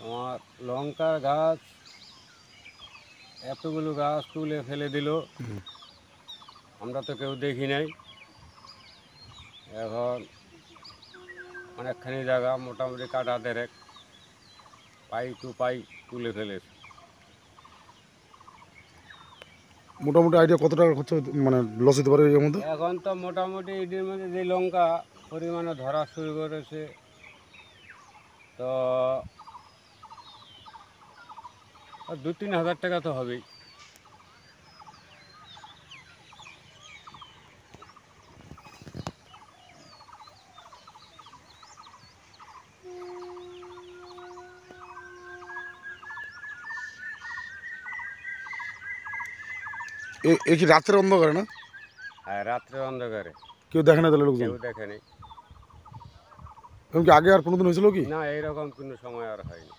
আমার লঙ্কার গাছ এতগুলো গাছ তুলে ফেলে দিল, আমরা তো কেউ দেখি নাই। এখন অনেকখানি জায়গা মোটামুটি কাটা দেড়েক পাই টু পাই তুলে ফেলেছে। মোটামুটি আইডিয়া কত টাকা খরচা মানে লস হতে পারে এর মধ্যে? এখন তো মোটামুটি এটির মধ্যে যে লঙ্কা পরিমাণে ধরা শুরু করেছে, তো 2-3 হাজার টাকা তো হবেই। এ কি রাত্রের অন্ধকারে না? আর রাত্রে অন্ধকারে কেউ দেখে না তাহলে লোকজন? কেউ দেখেনি। এমনকি আগে আর কোনোদিন হয়েছিল কি? না, এইরকম কোনো সময় আর হয়নি।